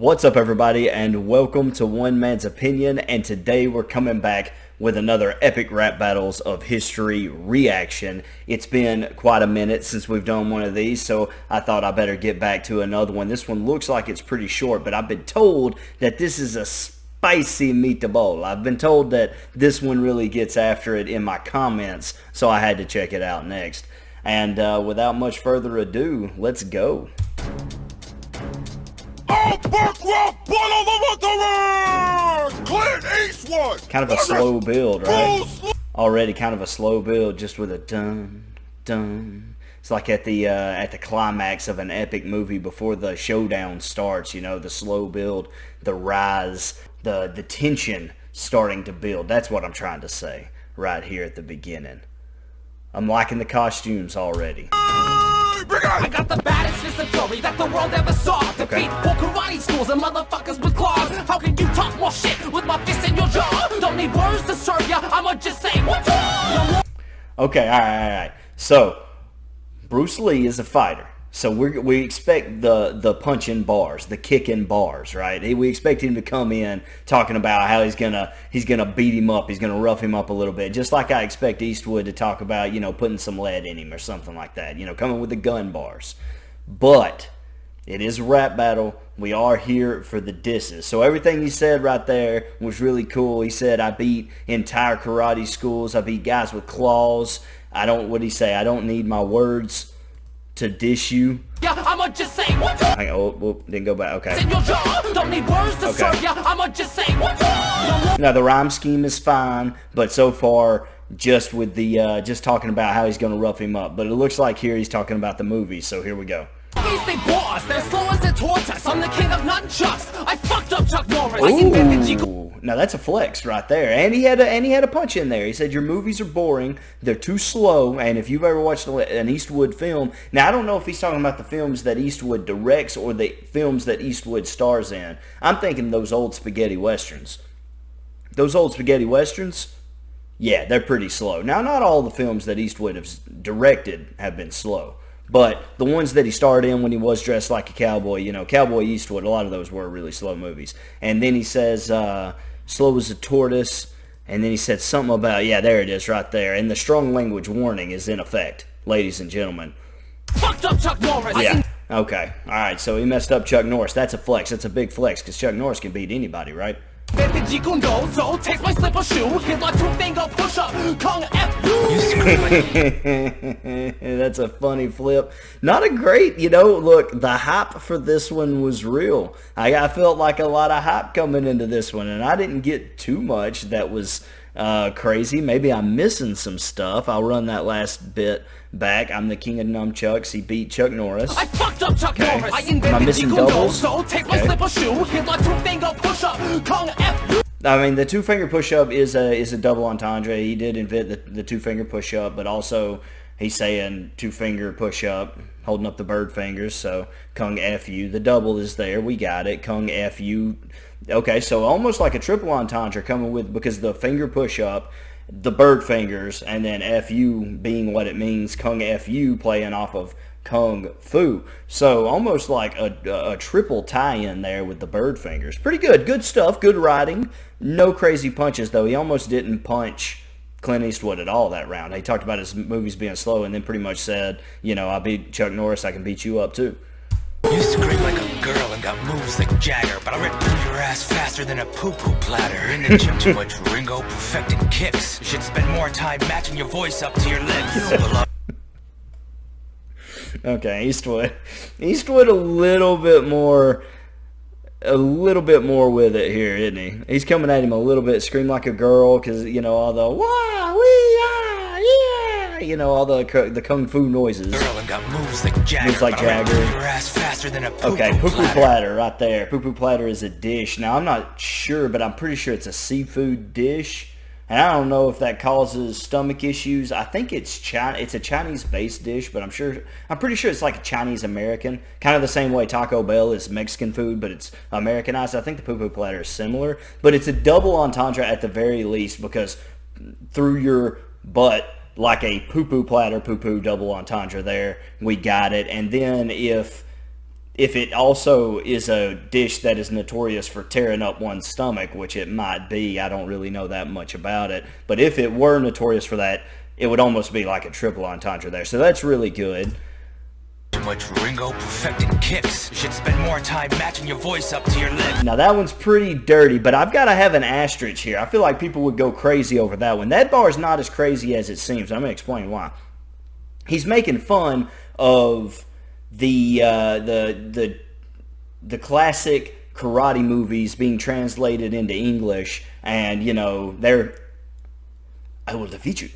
What's up, everybody, and welcome to One Man's Opinion. And today we're coming back with another epic rap battles of history reaction. It's been quite a minute since we've done one of these, so I thought I better get back to another one. This one looks like it's pretty short, but I've been told that this is a spicy meatball. I've been told that this one really gets after it in my comments, so I had to check it out next. And without much further ado, let's go. Clint Eastwood! Kind of a slow build, right? Already kind of a slow build, just with a dun, dun. It's like at the climax of an epic movie before the showdown starts, you know, the slow build, the rise, the tension starting to build. That's what I'm trying to say right here at the beginning. I'm liking the costumes already. I got the baddest disability that the world ever saw. Defeat whole karate schools and motherfuckers with claws. How can you talk more shit with my fist in your jaw? Don't need words to serve ya, I'ma just say what's wrong. Okay, alright. So, Bruce Lee is a fighter. So we expect the punching bars, the kicking bars, right? We expect him to come in talking about how he's gonna beat him up, he's gonna rough him up a little bit, just like I expect Eastwood to talk about, you know, putting some lead in him or something like that, you know, coming with the gun bars. But it is a rap battle. We are here for the disses. So everything he said right there was really cool. He said, I beat entire karate schools. I beat guys with claws. What'd he say? I don't need my words to dish you. Yeah, I'ma just say what's wrong. Didn't go back. Okay. In your jaw. Don't need words to serve ya, I'ma just say what's wrong. Now the rhyme scheme is fine, but so far just with the just talking about how he's gonna rough him up. But it looks like here he's talking about the movie, so here we go. They boss, they're slow as a tortoise. I'm the king of nunchucks. I fucked up Chuck Norris. I invented Now that's a flex right there, and he had a punch in there. He said your movies are boring, they're too slow, and if you've ever watched an Eastwood film, now I don't know if he's talking about the films that Eastwood directs or the films that Eastwood stars in. I'm thinking those old spaghetti westerns. Those old spaghetti westerns, yeah, they're pretty slow. Now not all the films that Eastwood has directed have been slow. But the ones that he starred in when he was dressed like a cowboy, you know, Cowboy Eastwood, a lot of those were really slow movies. And then he says, slow as a tortoise. And then he said something about, yeah, there it is right there. And the strong language warning is in effect, ladies and gentlemen. Fucked up Chuck Norris. Yeah, okay. All right, so he messed up Chuck Norris. That's a flex. That's a big flex because Chuck Norris can beat anybody, right? So take my slipper shoe, hit my two-finger push-up, Kung F you. That's a funny flip. Not a great, you know, look, the hype for this one was real. I felt like a lot of hype coming into this one, and I didn't get too much that was crazy. Maybe I'm missing some stuff. I'll run that last bit back. I'm the king of nunchucks. He beat Chuck Norris. I fucked up Chuck Norris. I Am I missing doubles? So take my slipper shoe, hit my two-finger push-up, Kung F. I mean, the two-finger push-up is a double entendre. He did invent the two-finger push-up, but also he's saying two-finger push-up, holding up the bird fingers, so Kung F you. The double is there. We got it. Kung F you. Okay, so almost like a triple entendre coming with, because the finger push-up, the bird fingers, and then F you being what it means, Kung F you playing off of Kung Fu. So almost like a triple tie-in there with the bird fingers. Pretty good. Good stuff. Good writing. No crazy punches, though. He almost didn't punch Clint Eastwood at all that round. He talked about his movies being slow and then pretty much said, you know, I beat Chuck Norris, I can beat you up too. You scream like a girl and got moves like Jagger, but I rip through your ass faster than a poo-poo platter. In the gym too much Ringo perfecting kicks. You should spend more time matching your voice up to your lips. Okay, Eastwood a little bit more with it here, isn't he? He's coming at him a little bit, scream like a girl, because, you know, all the wah, wee, ah, yeah, you know, all the kung fu noises. Girl and got moves like Jagger. Moves like Jagger. Your ass faster than a poo-poo okay, poo-poo platter. platter right there. Poo-poo platter is a dish. Now, I'm not sure, but I'm pretty sure it's a seafood dish. And I don't know if that causes stomach issues. I think it's a Chinese-based dish, but I'm pretty sure it's like a Chinese-American. Kind of the same way Taco Bell is Mexican food, but it's Americanized. I think the poo-poo platter is similar. But it's a double entendre at the very least, because through your butt, like a poo-poo platter, poo-poo double entendre there, we got it. And then if if it also is a dish that is notorious for tearing up one's stomach, which it might be, I don't really know that much about it. But if it were notorious for that, it would almost be like a triple entendre there. So that's really good. Too much Ringo perfecting kicks. You should spend more time matching your voice up to your lips. Now that one's pretty dirty, but I've got to have an asterisk here. I feel like people would go crazy over that one. That bar is not as crazy as it seems. I'm going to explain why. He's making fun of the classic karate movies being translated into English, and I will defeat you.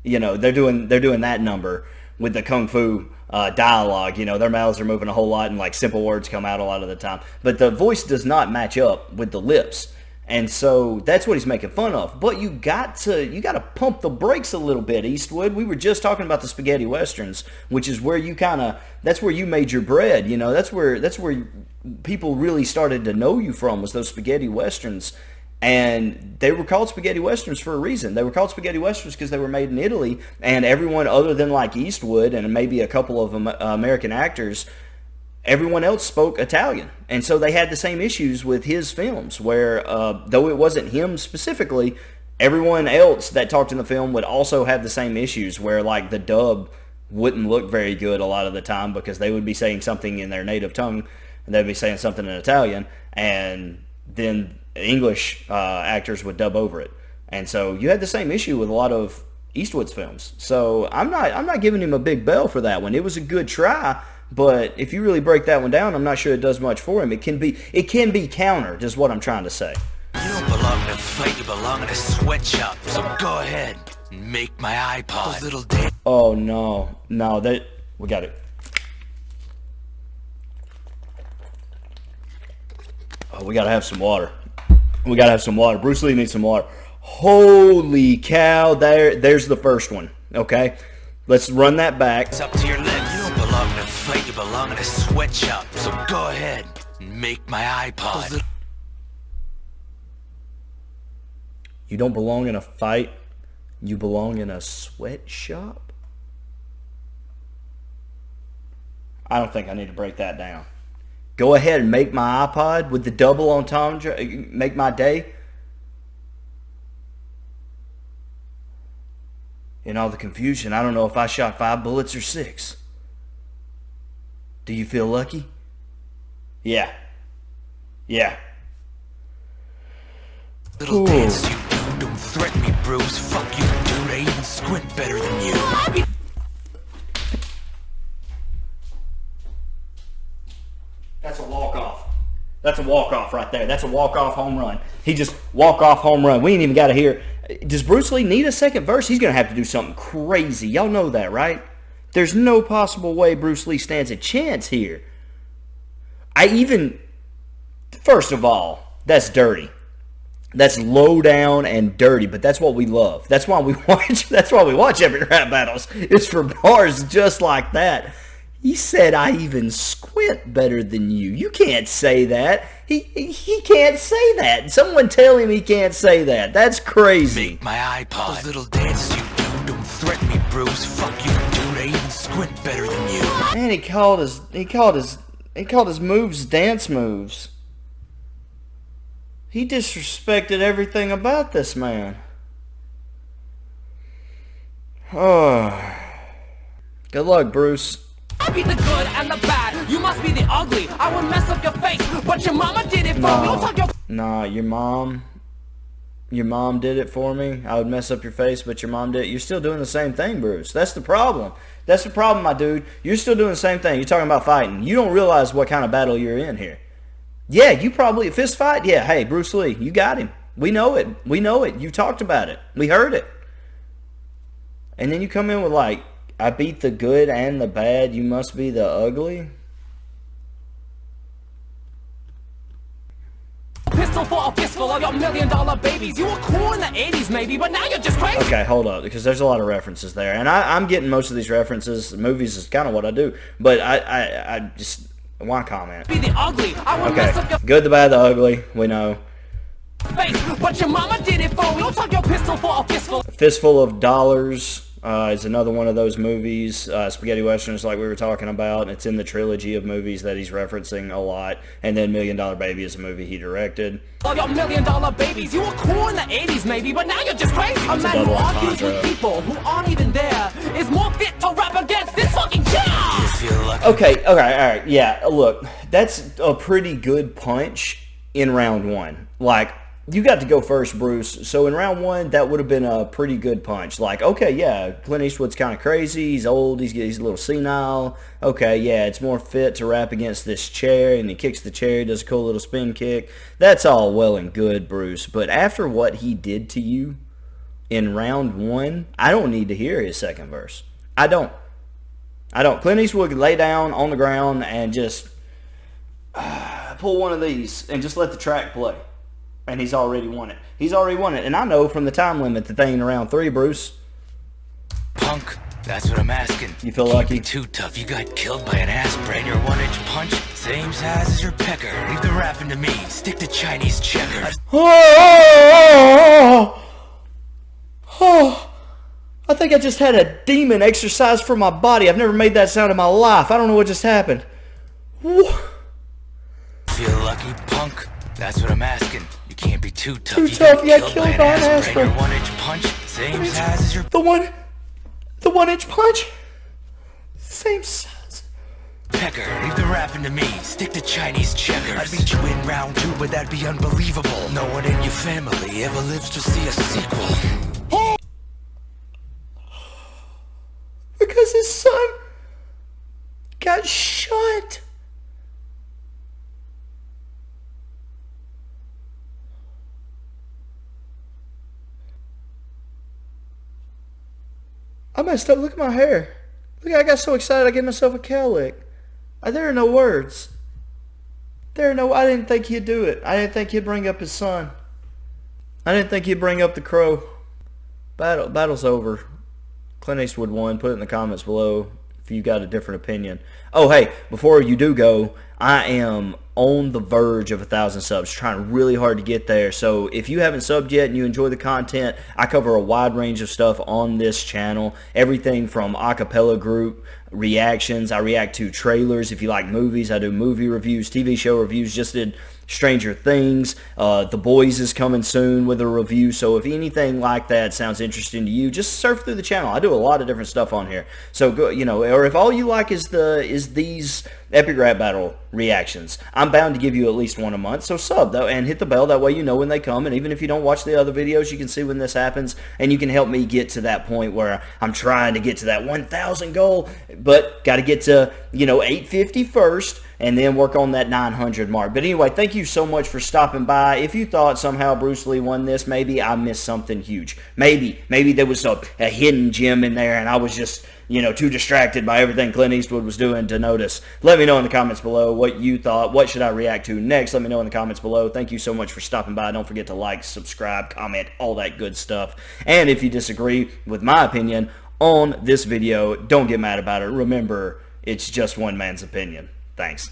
They're doing that number with the kung fu dialogue. Their mouths are moving a whole lot, and like simple words come out a lot of the time, but the voice does not match up with the lips, and so that's what he's making fun of. But you got to pump the brakes a little bit, Eastwood. We were just talking about the spaghetti westerns, which is where that's where you made your bread. That's where people really started to know you from, was those spaghetti westerns. And they were called spaghetti westerns for a reason. They were called spaghetti westerns because they were made in Italy, and everyone other than like Eastwood and maybe a couple of American actors, everyone else spoke Italian. And so they had the same issues with his films, where though it wasn't him specifically, everyone else that talked in the film would also have the same issues, where like the dub wouldn't look very good a lot of the time because they would be saying something in their native tongue and they'd be saying something in Italian, and then English actors would dub over it. And so you had the same issue with a lot of Eastwood's films. So I'm not giving him a big bell for that one. It was a good try, but if you really break that one down, I'm not sure it does much for him. It can be countered, is what I'm trying to say. You don't belong in a fight, you belong in a sweatshop. So go ahead and make my iPod. Those little days. Oh no, we got it. Oh, we gotta have some water. Bruce Lee needs some water. Holy cow, there's the first one. Okay, let's run that back. It's up to your lips. You don't belong in a fight, you belong in a sweatshop. So go ahead and make my iPod. You don't belong in a fight, you belong in a sweatshop? I don't think I need to break that down. Go ahead and make my iPod with the double entendre, make my day. In all the confusion, I don't know if I shot 5 bullets or 6. Do you feel lucky? Yeah. Little dance you do, don't threaten me, Bruce. Fuck you, dude. I even squint better than you. That's a walk-off. That's a walk-off right there. That's a walk-off home run. He just walk-off home run. We ain't even got to hear. Does Bruce Lee need a second verse? He's going to have to do something crazy. Y'all know that, right? There's no possible way Bruce Lee stands a chance here. First of all, that's dirty. That's low down and dirty, but that's what we love. That's why we watch every rap battles. It's for bars just like that. He said, I even squint better than you. You can't say that. He can't say that. Someone tell him he can't say that. That's crazy. Make my iPod. Those little dances you do, don't threaten me, Bruce. Fuck you, dude. I even squint better than you. Man, he called his moves dance moves. He disrespected everything about this man. Oh. Good luck, Bruce. I be the good and the bad. You must be the ugly. I would mess up your face, but your mama did it for me. Don't talk your... Nah, your mom did it for me. I would mess up your face, but your mom did it. You're still doing the same thing, Bruce. That's the problem. That's the problem, my dude. You're still doing the same thing. You're talking about fighting. You don't realize what kind of battle you're in here. Yeah, you probably a fist fight. Yeah, hey, Bruce Lee, you got him. We know it. You talked about it. We heard it. And then you come in with like, I beat the good and the bad. You must be the ugly. Pistol for a fistful of your $1 million babies. You were cool in the 80s maybe, but now you're just crazy. Okay, hold up, because there's a lot of references there. And I'm getting most of these references. Movies is kind of what I do. But I just, why comment? Be the ugly. I would Okay, mess up your good, the bad, the ugly. We know. face, but your mama did it for me. Don't talk your pistol for a fistful. A fistful of dollars. is another one of those movies, spaghetti westerns like we were talking about, and it's in the trilogy of movies that he's referencing a lot. And then $1 Million Baby is a movie he directed. All your $1 million babies, you were cool in the 80s maybe, but now you're just crazy. A man who argues with people who aren't even there is more fit to rap against this fucking guy. You feel lucky? Okay, all right, yeah, look, that's a pretty good punch in round one. Like, you got to go first, Bruce. So in round one, that would have been a pretty good punch. Like, okay, yeah, Clint Eastwood's kind of crazy. He's old. He's a little senile. Okay, yeah, it's more fit to rap against this chair, and he kicks the chair, does a cool little spin kick. That's all well and good, Bruce. But after what he did to you in round one, I don't need to hear his second verse. I don't. Clint Eastwood could lay down on the ground and just pull one of these and just let the track play. And he's already won it. He's already won it. And I know from the time limit that they ain't around 3, Bruce. Punk, that's what I'm asking. You feel Can't lucky? be too tough. You got killed by an aspirin. Your 1-inch punch, same size as your pecker. Leave the rapping to me. Stick to Chinese checkers. I think I just had a demon exercise from my body. I've never made that sound in my life. I don't know what just happened. Feel lucky, punk? That's what I'm asking. You can't be too tough. Too You tough, got yeah, killed by an aspirin. Your 1-inch punch, same size as your... The 1-inch punch? Same size. pecker. Leave the rapping to me. Stick to Chinese checkers. I'd beat you in round 2, but that'd be unbelievable. No one in your family ever lives to see a sequel. Because his son got shot. I messed up. Look at my hair. Look, I got so excited I gave myself a cowlick. There are no words. I didn't think he'd do it. I didn't think he'd bring up his son. I didn't think he'd bring up the crow. Battle's over. Clint Eastwood won. Put it in the comments below if you got a different opinion. Oh, hey, before you do go, I am on the verge of 1,000 subs, trying really hard to get there. So if you haven't subbed yet and you enjoy the content, I cover a wide range of stuff on this channel. Everything from acapella group reactions. I react to trailers. If you like movies, I do movie reviews, TV show reviews. Just did Stranger Things. The Boys is coming soon with a review. So if anything like that sounds interesting to you, just surf through the channel. I do a lot of different stuff on here. So go, or if all you like is these Epic Rap Battle reactions, I'm bound to give you at least one a month. So sub though and hit the bell. That way you know when they come. And even if you don't watch the other videos, you can see when this happens, and you can help me get to that point where I'm trying to get to that 1,000 goal, but got to get to 850 first, and then work on that 900 mark. But anyway, thank you so much for stopping by. If you thought somehow Bruce Lee won this, maybe I missed something huge. Maybe there was a hidden gem in there, and I was just too distracted by everything Clint Eastwood was doing to notice. Let me know in the comments below what you thought. What should I react to next? Let me know in the comments below. Thank you so much for stopping by. Don't forget to like, subscribe, comment, all that good stuff. And if you disagree with my opinion on this video, don't get mad about it. Remember, it's just one man's opinion. Thanks.